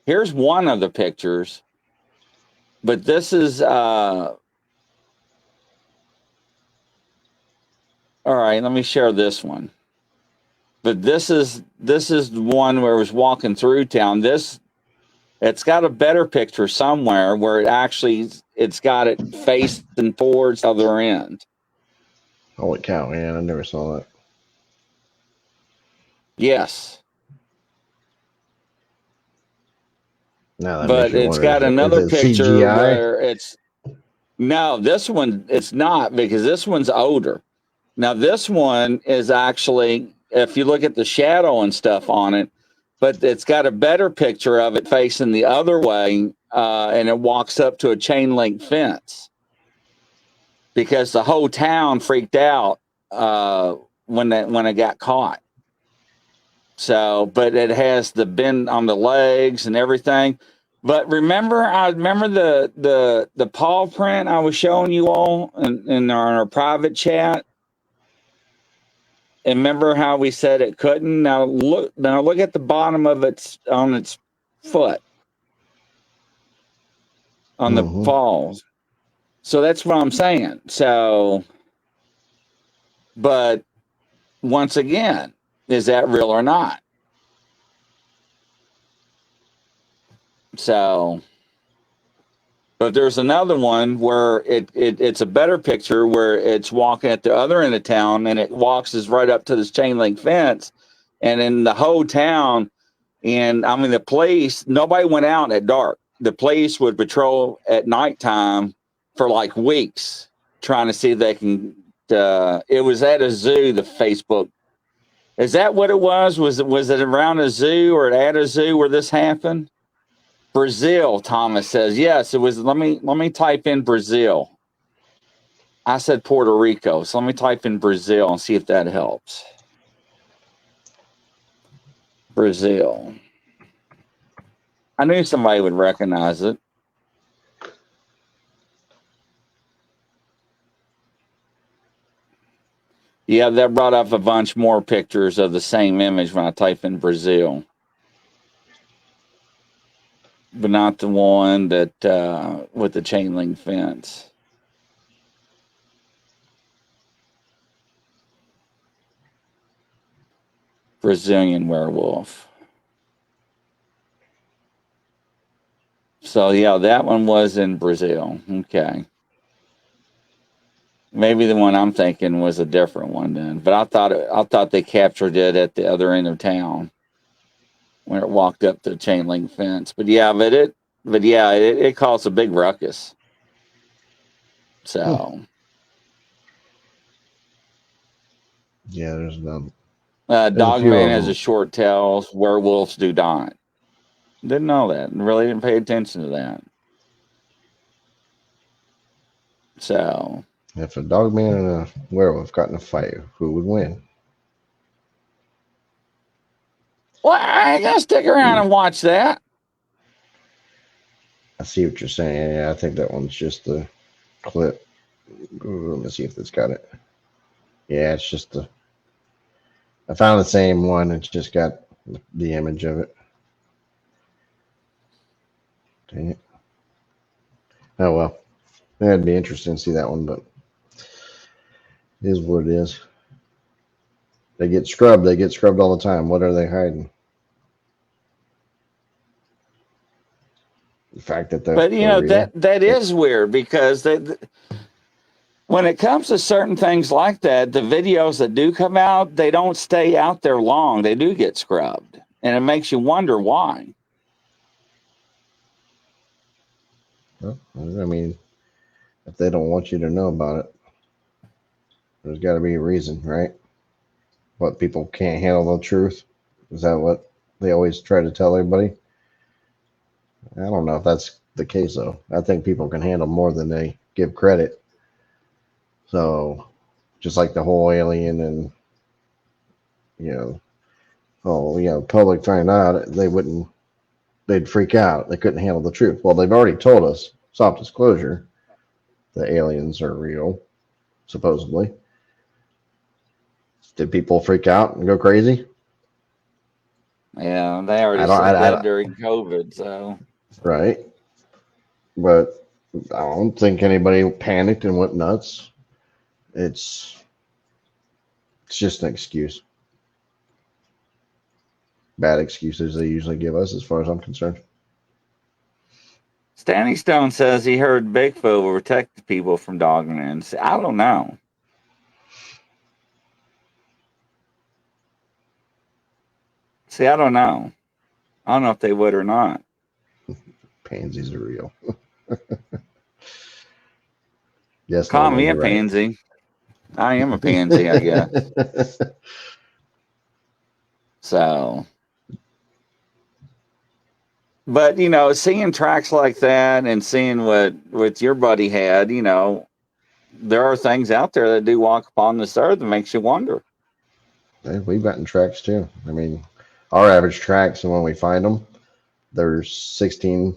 Here's one of the pictures, but this is all right. Let me share this one. But this is the one where it was walking through town. It's got a better picture somewhere where it's got it facing towards the other end. Holy cow, man! I never saw that. Yes. Now that But makes you it's wonder: got is another it picture CGI? where no, this one, it's not, because this one's older. Now, this one is actually, if you look at the shadow and stuff on it, but it's got a better picture of it facing the other way, and it walks up to a chain link fence because the whole town freaked out when it got caught. So, but it has the bend on the legs and everything. But I remember the paw print I was showing you all in our private chat. And remember how we said it couldn't? Now look at the bottom of its foot on the Mm-hmm. paws. So that's what I'm saying. So, but once again, is that real or not? So, but there's another one where it's a better picture where it's walking at the other end of town and it walks us right up to this chain link fence, and in the whole town. And I mean, the police, nobody went out at dark. The police would patrol at nighttime for like weeks trying to see if they can. It was at a zoo, the Facebook. Is that what it was? Was it around a zoo or at a zoo where this happened? Brazil, Thomas says. Yes, it was. Let me type in Brazil. I said Puerto Rico. So let me type in Brazil and see if that helps. Brazil. I knew somebody would recognize it. Yeah, that brought up a bunch more pictures of the same image when I type in Brazil. But not the one that with the chain link fence. Brazilian werewolf. So yeah, that one was in Brazil. Okay. Maybe the one I'm thinking was a different one then. But I thought they captured it at the other end of town when it walked up the chain link fence. But it caused a big ruckus. So Yeah, there's a few Dogman of has them. a short tail. Werewolves do not. Didn't know that. Really didn't pay attention to that. So, If a dog man and a werewolf got in a fight, who would win? well, I ain't gonna stick around and watch that. I see what you're saying. Yeah, I think that one's just the clip. Ooh, let me see if it's got it. Yeah, it's just the. I found the same one. It's just got the image of it. Dang it. Oh well. That'd be interesting to see that one, but it is what it is. They get scrubbed. They get scrubbed all the time. What are they hiding? The fact that But they're real. that is weird because when it comes to certain things like that, the videos that do come out, they don't stay out there long. They do get scrubbed, and it makes you wonder why. Well, I mean, if they don't want you to know about it, there's got to be a reason, right? What, people can't handle the truth? Is that what they always try to tell everybody? I don't know if that's the case, though. I think people can handle more than they give credit. So, just like the whole alien and, public find out, they'd freak out. They couldn't handle the truth. Well, they've already told us, soft disclosure, the aliens are real, supposedly. Did people freak out and go crazy? Yeah, they already I don't, said I that don't, during COVID. So right? But I don't think anybody panicked and went nuts. It's just an excuse. Bad excuses they usually give us, as far as I'm concerned. Stanley Stone says he heard Bigfoot will protect the people from dogmen. I don't know. See, I don't know. I don't know if they would or not. Pansies are real. Yes, Call Norman, me a you're right. pansy. I am a pansy, I guess. So, but seeing tracks like that and seeing what your buddy had, there are things out there that do walk upon this earth that makes you wonder. Hey, we've gotten tracks too. I mean, our average tracks, and when we find them, there's 16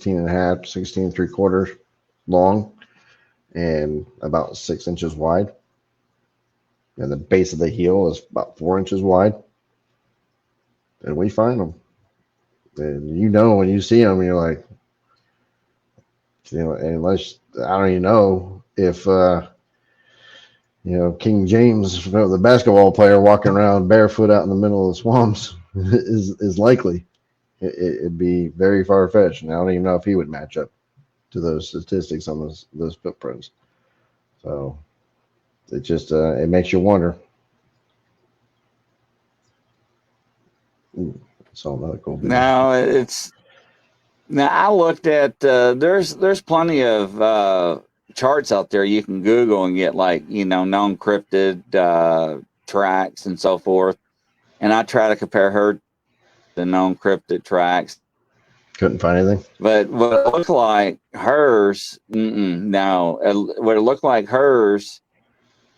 and a half, 16 3/4 long, and about 6 inches wide. And the base of the heel is about 4 inches wide. And we find them. And when you see them, you're like, unless I don't even know if King James, the basketball player walking around barefoot out in the middle of the swamps is likely. It'd be very far fetched, and I don't even know if he would match up to those statistics on those footprints. So it just it makes you wonder. So another cool video. Now I looked at there's plenty of charts out there you can Google and get known cryptid tracks and so forth. And I try to compare her to known cryptid tracks. Couldn't find anything. But what it looked like hers, no. What it looked like hers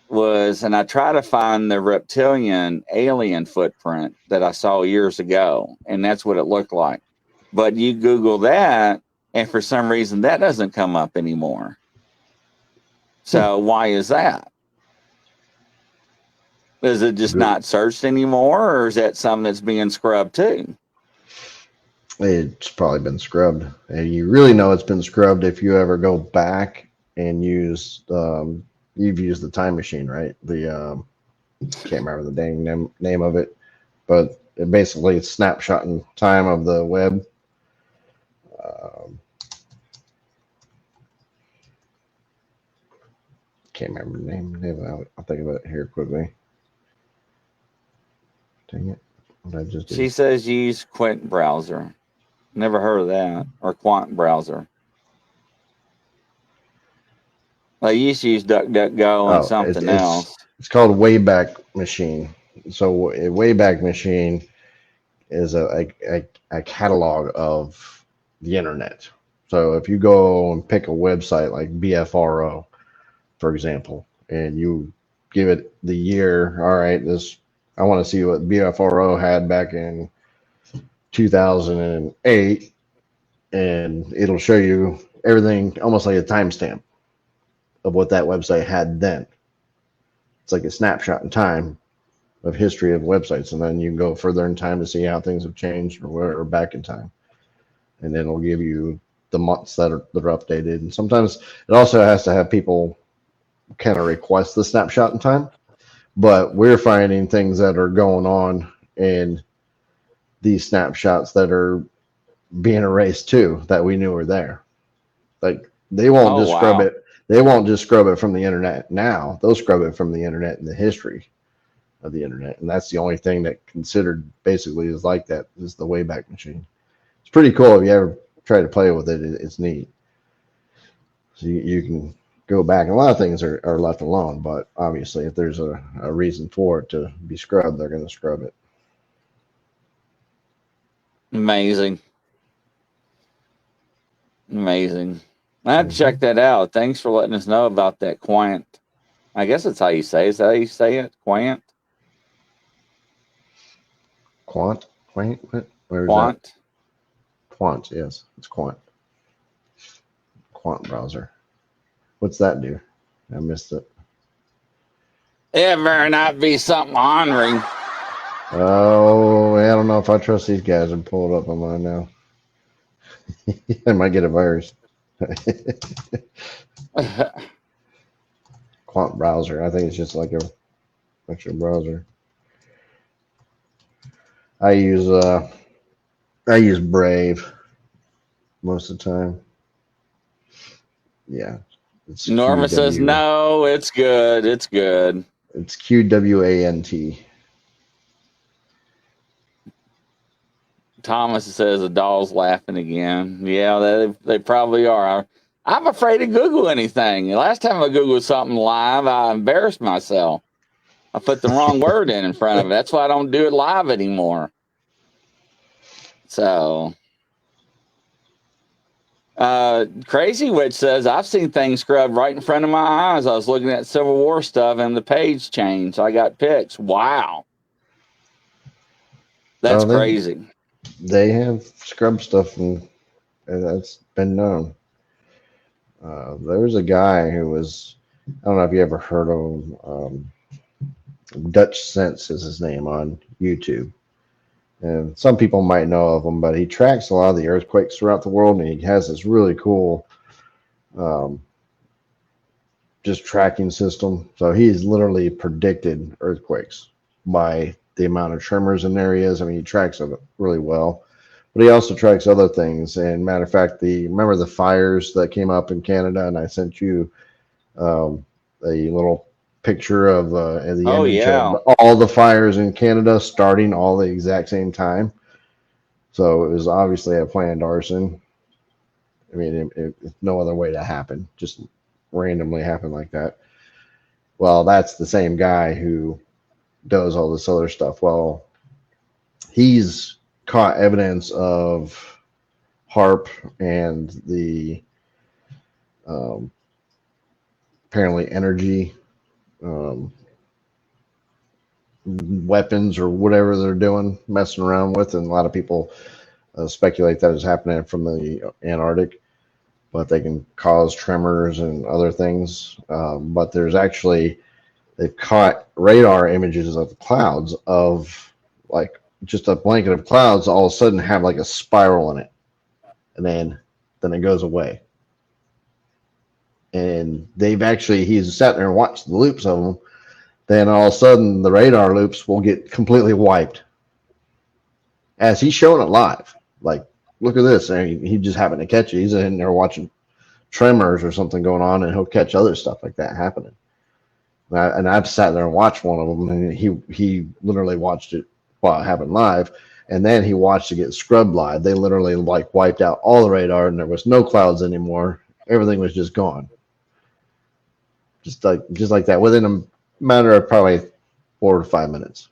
was, and I try to find the reptilian alien footprint that I saw years ago, and that's what it looked like. But you Google that, and for some reason that doesn't come up anymore. So why is that? Is it just not searched anymore, or is that something that's being scrubbed too? It's probably been scrubbed, and you really know it's been scrubbed if you ever go back and use. You've used the time machine, right? The can't remember the dang name of it, but basically it's snapshotting time of the web. Can't remember the name. I'll think of it here quickly. Dang it! What I just did. She says use Quint browser. Never heard of that, or Quant browser. I used to use DuckDuckGo and something else. It's called Wayback Machine. So a Wayback Machine is a catalog of the internet. So if you go and pick a website like BFRO, for example, and you give it the year, all right, I want to see what BFRO had back in 2008, and it'll show you everything almost like a timestamp of what that website had then. It's like a snapshot in time of history of websites, and then you can go further in time to see how things have changed or back in time, and then it'll give you the months that are updated. And sometimes it also has to have people kind of request the snapshot in time, but we're finding things that are going on in these snapshots that are being erased too, that we knew were there. Like they won't just scrub it. They won't just scrub it from the internet now. They'll scrub it from the internet and the history of the internet. And that's the only thing that considered basically is like that, is the Wayback Machine. It's pretty cool. If you ever try to play with it, it's neat. So you can go back. And a lot of things are left alone, but obviously if there's a reason for it to be scrubbed, they're going to scrub it. Amazing. I'd check that out. Thanks for letting us know about that Quant. I guess that's how you say it. Is that how you say it? Quant? Quant? Quant? Where is Quant? that? Quant, yes. It's Quant. Quant browser. What's that do? I missed it. It better not be something honoring. Oh, I don't know if I trust these guys. I'm pulling up on mine now. I might get a virus. Quant browser. I think it's just like a actual browser. I use Brave most of the time. Yeah. It's Norma says, no, it's good. It's good. It's QWANT. Thomas says the doll's laughing again. Yeah, they probably are. I'm afraid to Google anything. Last time I Googled something live, I embarrassed myself. I put the wrong word in front of it. That's why I don't do it live anymore. So, Crazy Witch says, I've seen things scrubbed right in front of my eyes. I was looking at Civil War stuff and the page changed. I got pics. Wow. That's crazy. They have scrub stuff, and that's been known. There was a guy who was, I don't know if you ever heard of him. Dutch Sense is his name on YouTube. And some people might know of him, but he tracks a lot of the earthquakes throughout the world, and he has this really cool just tracking system. So he's literally predicted earthquakes by the amount of tremors in areas. I mean, he tracks it really well, but he also tracks other things. And matter of fact, remember the fires that came up in Canada, and I sent you a little picture of the image of all the fires in Canada starting all the exact same time. So it was obviously a planned arson. I mean, it's no other way to happen. Just randomly happen like that. Well, that's the same guy who does all this other stuff. Well, he's caught evidence of HARP and the apparently energy weapons or whatever they're doing, messing around with, and a lot of people speculate that is happening from the Antarctic, but they can cause tremors and other things. But there's actually, they've caught radar images of clouds of like just a blanket of clouds all of a sudden have like a spiral in it, and then it goes away. And he's sat there and watched the loops of them. Then all of a sudden the radar loops will get completely wiped as he's showing it live. Like, look at this. And he just happened to catch it. He's in there watching tremors or something going on, and he'll catch other stuff like that happening. And I've sat there and watched one of them, and he literally watched it while it happened live. And then he watched it get scrubbed live. They literally like wiped out all the radar, and there was no clouds anymore. Everything was just gone. Just like that, within a matter of probably 4 to 5 minutes.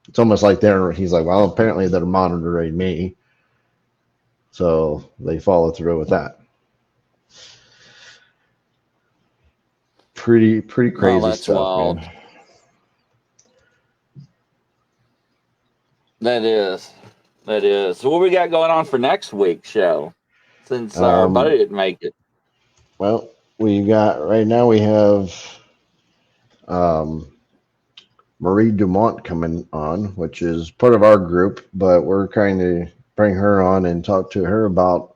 It's almost like he's like, well, apparently they're monitoring me. So they follow through with that. Pretty crazy that's stuff, wild. man. That is. So what we got going on for next week's show? Since our buddy didn't make it. Well, we have Marie Dumont coming on, which is part of our group, but we're trying to bring her on and talk to her about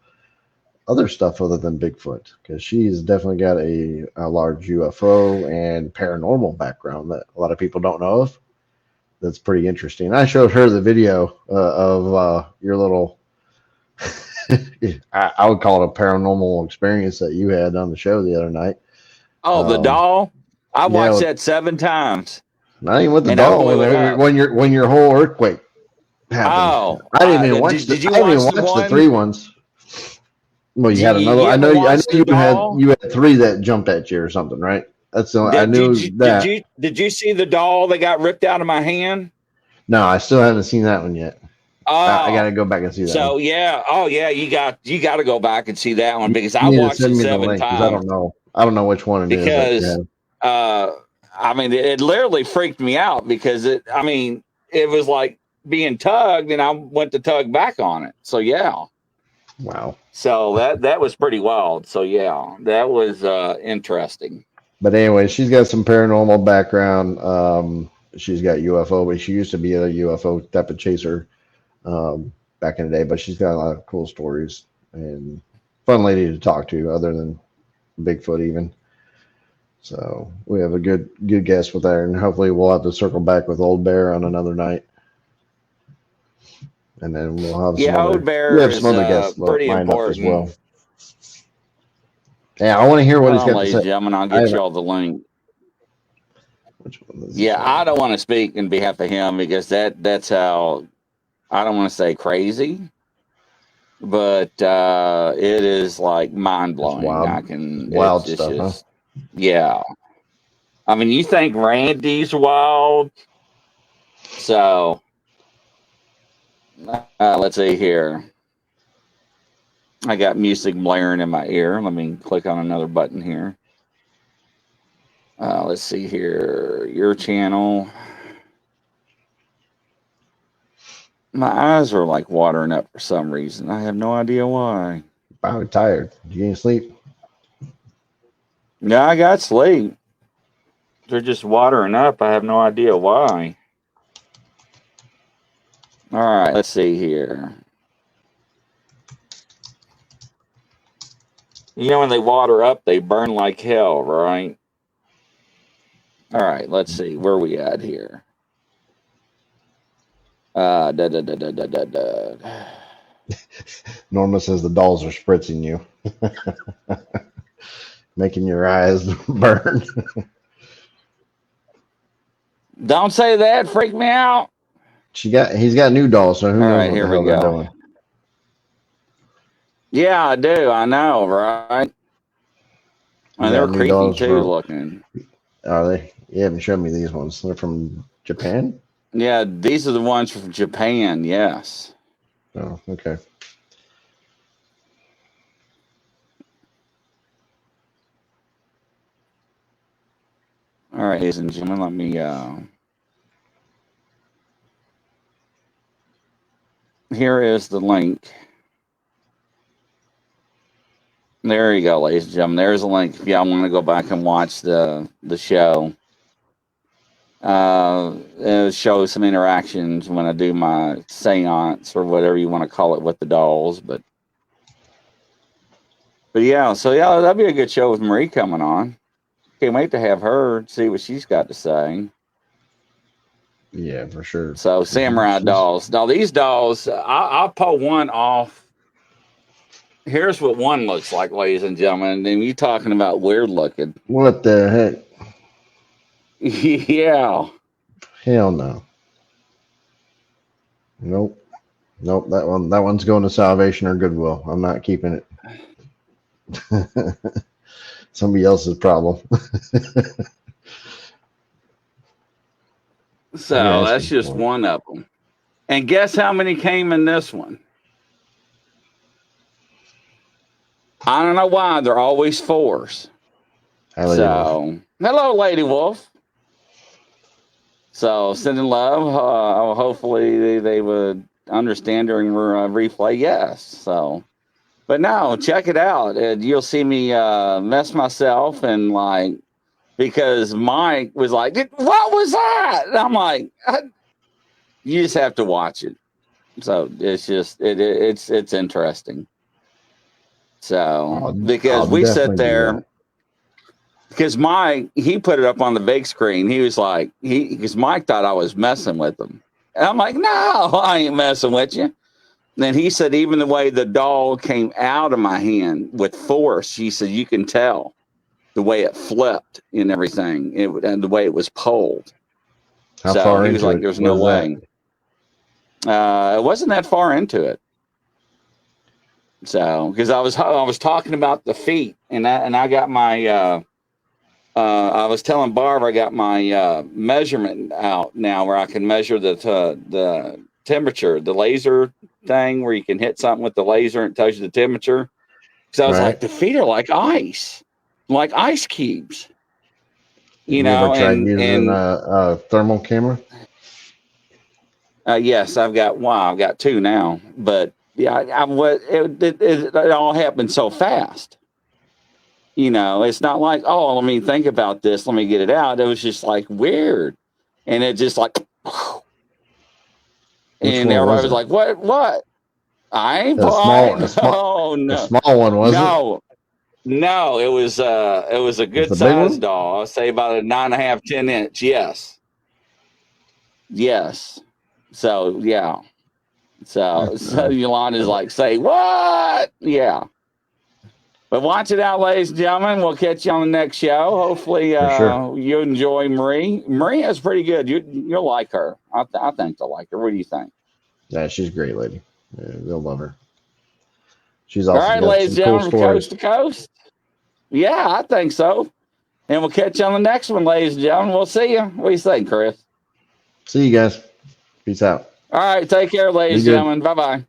other stuff other than Bigfoot, because she's definitely got a large UFO and paranormal background that a lot of people don't know of. That's pretty interesting. I showed her the video of your little I would call it a paranormal experience that you had on the show the other night. Oh, the doll? I watched that 7 times. Not even with the doll. When your whole earthquake happened. Oh, I didn't even watch the 3 ones. Well, you had another. I know you had 3 that jumped at you or something, right? That's the I knew that. Did you see the doll that got ripped out of my hand? No, I still haven't seen that one yet. I got to go back and see that. So one. Yeah, you got to go back and see that one, because I watched it 7 times. I don't know which one it is. I mean, it literally freaked me out, because it was like being tugged, and I went to tug back on it. So yeah. Wow. So that was pretty wild. So yeah, that was interesting. But anyway, she's got some paranormal background. She's got UFO, but she used to be a UFO type of chaser back in the day. But she's got a lot of cool stories and fun lady to talk to, other than Bigfoot even. So we have a good guest with her, and hopefully we'll have to circle back with Old Bear on another night, and then we'll have some Yeah, other Old Bear is guests pretty lined up as important. well. Yeah, I want to hear what Hold he's on, got to ladies say. and gentlemen, I'll I get haven't. you all the link. Which one is this Yeah, I one? don't want to speak in behalf of him because that's how I don't want to say crazy, but it is like mind It's blowing. wild. I can Wild it's stuff, huh? just yeah. I mean, you think Randy's wild, so let's see here. I got music blaring in my ear. Let me click on another button here. Let's see here. Your channel. My eyes are like watering up for some reason. I have no idea why. Probably tired. You ain't sleep. Yeah, I got sleep. They're just watering up. I have no idea why. All right, let's see here. You know, when they water up, they burn like hell, right? All right, let's see. Where we at here? Da, da, da, da, da, da, da. Norma says the dolls are spritzing you, making your eyes burn. Don't say that. Freak me out. He's got new dolls, so who All knows right, what the here we hell they're go. doing. Yeah, I do. I know, right? You And they're got new creepy dolls too for? looking. Are they? You haven't shown me these ones. They're from Japan. Yeah, these are the ones from Japan. Yes. Oh, okay. All right, ladies and gentlemen, let me. Here is the link. There you go, ladies and gentlemen. There's a link if y'all want to go back and watch the show. It shows some interactions when I do my seance or whatever you want to call it with the dolls, but yeah. So yeah, that'd be a good show with Marie coming on. Can't wait to have her see what she's got to say. Yeah, for sure. So samurai dolls. Now these dolls, I'll pull one off. Here's what one looks like, ladies and gentlemen. And you talking about weird looking? What the heck? Yeah. Hell no. Nope. Nope. That one's going to Salvation or Goodwill. I'm not keeping it. Somebody else's problem. So that's just one of them. And guess how many came in this one? I don't know why. They're always fours. Hi, Lady Wolf. Hello, Lady Wolf. So sending love. Hopefully they would understand during replay. Yes. So, but no, check it out. You'll see me mess myself and like, because Mike was like, "What was that?" And I'm like, "You just have to watch it." So it's just it's interesting. So because we sit there, because Mike, he put it up on the big screen. He was like, because Mike thought I was messing with him. And I'm like, no, I ain't messing with you. And then he said, even the way the doll came out of my hand with force, he said, you can tell the way it flipped and everything, and the way it was pulled. How far he was into like, it? there's no way. It wasn't that far into it. So, because I was talking about the feet, and I got my I was telling Barb I got my measurement out now where I can measure the temperature, the laser thing where you can hit something with the laser and it tells you the temperature. So I was like, the feet are like ice cubes. You know, ever tried using a thermal camera? Yes, I've got two now, but it all happened so fast. You know, it's not like, oh, let me think about this, let me get it out. It was just like weird, and it just like, and everybody was like, what? I ain't blind. A small one, was it? No, it was a good sized doll. I'll say about a 9.5, 10 inch. Yes. So yeah. So Yolanda's like, say what? Yeah. But watch it out, ladies and gentlemen. We'll catch you on the next show. Hopefully you enjoy Marie. Marie is pretty good. You'll like her. I think they'll like her. What do you think? Yeah, she's a great lady. Yeah, they'll love her. She's also all right, ladies and gentlemen, from coast to coast. Yeah, I think so. And we'll catch you on the next one, ladies and gentlemen. We'll see you. What do you think, Chris? See you guys. Peace out. All right, take care, ladies and gentlemen. Bye-bye.